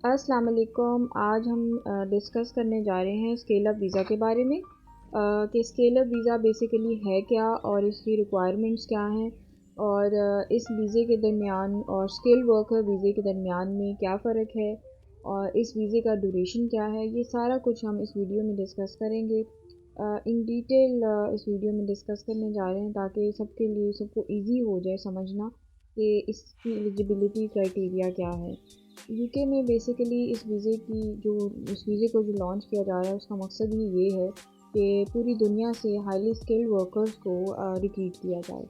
अस्सलाम वालेकुम। आज हम डिस्कस करने जा रहे हैं स्केल अप वीज़ा के बारे में कि स्केल अप वीज़ा बेसिकली है क्या और इसकी रिक्वायरमेंट्स क्या हैं और इस वीज़े के दरमियान और स्किल्ड वर्कर वीज़े के दरमियान में क्या फ़र्क है और इस वीज़े का ड्यूरेशन क्या है। ये सारा कुछ हम इस वीडियो में डिस्कस करेंगे। इन डिटेल इस वीडियो में डिस्कस करने जा रहे हैं ताकि सबके लिए सबको इजी हो जाए समझना कि इसकी एलिजिबिलिटी क्राइटेरिया क्या है। यूके में बेसिकली इस वीज़े को जो लॉन्च किया जा रहा है उसका मकसद ही ये है कि पूरी दुनिया से हाईली स्किल्ड वर्कर्स को रिक्रूट किया जाए।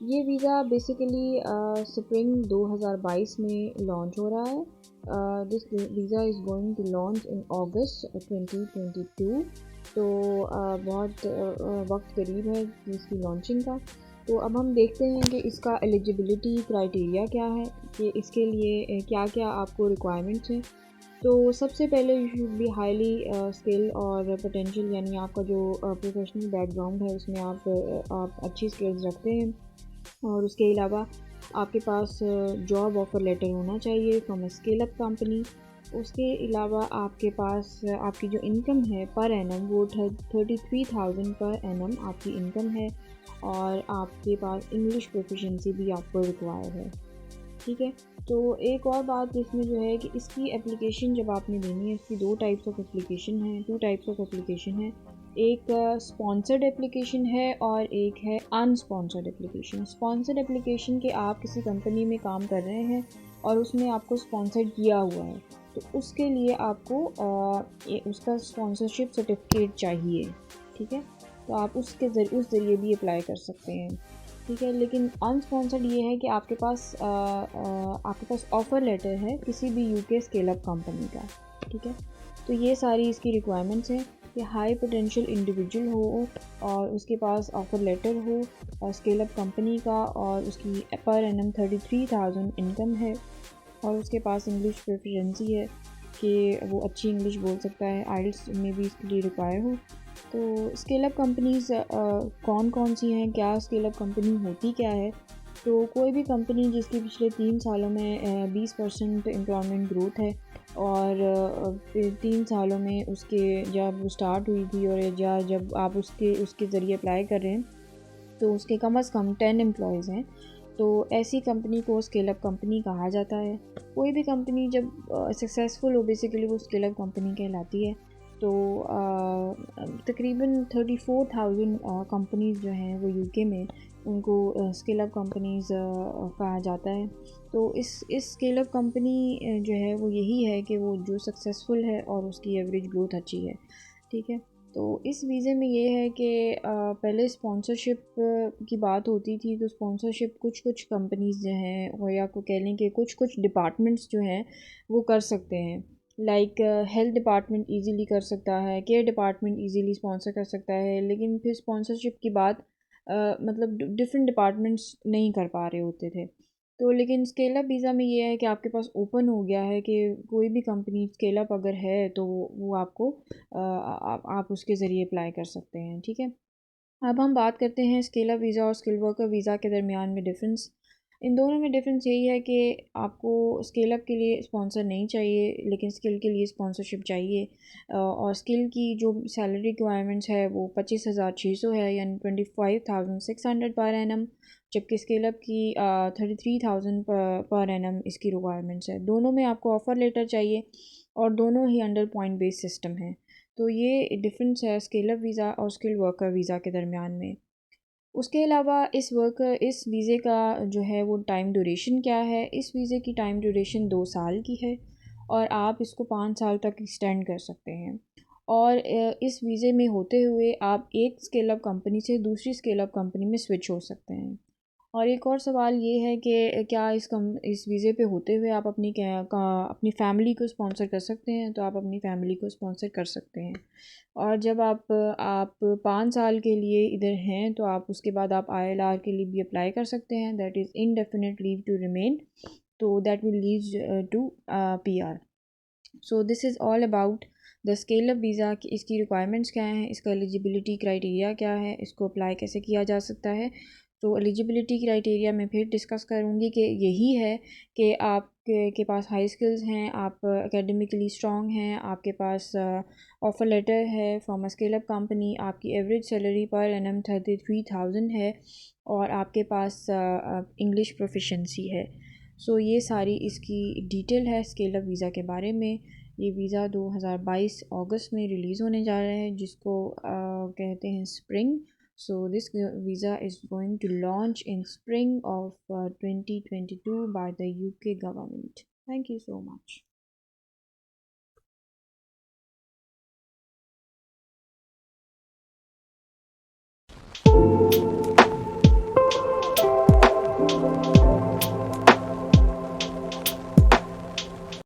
ये वीज़ा बेसिकली स्प्रिंग 2022 में लॉन्च हो रहा है। This visa is going to launch in August 2022। तो बहुत वक्त करीब है इसकी लॉन्चिंग का। तो अब हम देखते हैं कि इसका एलिजिबिलिटी क्राइटेरिया क्या है, कि इसके लिए क्या क्या आपको रिक्वायरमेंट्स हैं। तो सबसे पहले you should be highly skill और पोटेंशियल, यानी आपका जो प्रोफेशनल बैकग्राउंड है उसमें आप अच्छी स्किल्स रखते हैं और उसके अलावा आपके पास जॉब ऑफ़र लेटर होना चाहिए from a scale up company. उसके अलावा आपके पास आपकी जो इनकम है पर एनम वो 33,000 पर एनम आपकी इनकम है और आपके पास इंग्लिश प्रोफिशिएंसी भी आपको रिक्वायर है। ठीक है। तो एक और बात इसमें जो है कि इसकी एप्लीकेशन जब आपने देनी है, इसकी टू टाइप्स ऑफ एप्लीकेशन है। एक स्पॉन्सर्ड एप्लीकेशन है और एक है अनस्पॉन्सर्ड एप्लीकेशन। स्पॉन्सर्ड एप्लीकेशन के आप किसी कंपनी में काम कर रहे हैं और उसने आपको स्पॉन्सर्ड किया हुआ है, तो उसके लिए आपको उसका स्पॉन्सरशिप सर्टिफिकेट चाहिए। ठीक है। तो आप उस ज़रिए भी अप्लाई कर सकते हैं। ठीक है। लेकिन अनस्पॉन्सर्ड ये है कि आपके पास ऑफ़र लेटर है किसी भी यूके स्केल अप कंपनी का। ठीक है। तो ये सारी इसकी रिक्वायरमेंट्स हैं कि हाई पोटेंशियल इंडिविजुअल हो और उसके पास ऑफ़र लेटर हो और स्केल अप कंपनी का और उसकी पर एनम 33,000 इनकम है और उसके पास इंग्लिश प्रोफिशिएंसी है कि वो अच्छी इंग्लिश बोल सकता है, आइल्स में भी इसके लिए रिक्वायर हो। तो स्केल अप कंपनीज़ कौन कौन सी हैं, क्या स्केल अप कंपनी होती क्या है। तो कोई भी कंपनी जिसकी पिछले 3 सालों में 20% एम्प्लॉयमेंट ग्रोथ है और 3 सालों में उसके जब वो स्टार्ट हुई थी और या जब आप उसके ज़रिए अप्लाई कर रहे हैं तो उसके कम से कम 10 एम्प्लॉयज़ हैं, तो ऐसी कंपनी को स्केल अप कंपनी कहा जाता है। कोई भी कंपनी जब सक्सेसफुल हो बेसिकली वो स्केल अप कंपनी कहलाती है। तो तकरीबन 34,000 कंपनीज़ जो हैं वो यूके में, उनको स्केल अप कंपनीज़ कहा जाता है। तो इस स्केल अप कंपनी जो है वो यही है कि वो जो सक्सेसफुल है और उसकी एवरेज ग्रोथ अच्छी है। ठीक है। तो इस वीज़े में ये है कि पहले स्पॉन्सरशिप की बात होती थी, तो स्पॉन्सरशिप कुछ कंपनीज़ जो हैं और या को कह लें कि कुछ डिपार्टमेंट्स जो हैं वो कर सकते हैं। लाइक हेल्थ डिपार्टमेंट इजीली कर सकता है, केयर डिपार्टमेंट इजीली स्पॉन्सर कर सकता है, लेकिन फिर स्पॉन्सरशिप की बात मतलब डिफरेंट डिपार्टमेंट्स नहीं कर पा रहे होते थे। तो लेकिन स्केल अप वीज़ा में ये है कि आपके पास ओपन हो गया है कि कोई भी कंपनी स्केल अप अगर है तो वो आपको आप उसके ज़रिए अप्लाई कर सकते हैं। ठीक है। अब हम बात करते हैं स्केल अप वीज़ा और स्किल वर्कर वीज़ा के दरमियान में डिफ़रेंस। इन दोनों में डिफ़रेंस यही है कि आपको स्केल अप के लिए स्पॉन्सर नहीं चाहिए लेकिन स्किल के लिए स्पॉन्सरशिप चाहिए। और स्किल की जो सैलरी रिक्वायरमेंट्स है वो 25,600 है, यानी 25,600 पर एनम, जबकि स्केल अप की 33,000 पर एनम इसकी रिक्वायरमेंट्स है। दोनों में आपको ऑफ़र लेटर चाहिए और दोनों ही अंडर पॉइंट बेस्ड सिस्टम है। तो ये डिफरेंस है स्केल अप वीज़ा और स्किल्ड वर्कर वीज़ा के दरमियान में। उसके अलावा इस वीज़े का जो है वो टाइम ड्यूरेशन क्या है। इस वीज़े की टाइम ड्यूरेशन 2 साल की है और आप इसको 5 साल तक एक्सटेंड कर सकते हैं। और इस वीज़े में होते हुए आप एक स्केल अप कंपनी से दूसरी स्केल अप कंपनी में स्विच हो सकते हैं। और एक और सवाल ये है कि क्या इस वीज़े पे होते हुए आप अपनी फ़ैमिली को स्पॉन्सर कर सकते हैं, तो आप अपनी फ़ैमिली को स्पॉन्सर कर सकते हैं। और जब आप 5 साल के लिए इधर हैं तो आप उसके बाद आप आईएलआर के लिए भी अप्लाई कर सकते हैं, that is indefinite leave to remain. तो that will lead to PR. So this is all about the scale up visa की इसकी रिक्वायरमेंट्स क्या हैं, इसका एलिजिबिलिटी क्राइटेरिया क्या है, इसको अप्लाई कैसे किया जा सकता है। तो एलिजिबिलिटी क्राइटेरिया मैं फिर डिस्कस करूँगी कि यही है कि आपके पास हाई स्किल्स हैं, आप एकेडमिकली स्ट्रॉन्ग हैं, आपके पास ऑफ़र लेटर है from a scale up company, आपकी एवरेज सैलरी पर एनम 33,000 है और आपके पास इंग्लिश प्रोफिशेंसी है। सो ये सारी इसकी डिटेल है स्केल अप वीज़ा के बारे में। ये वीज़ा 2022 अगस्त में रिलीज़ होने जा रहा है, जिसको कहते हैं spring. So this visa is going to launch in spring of 2022 by the UK government. Thank you so much.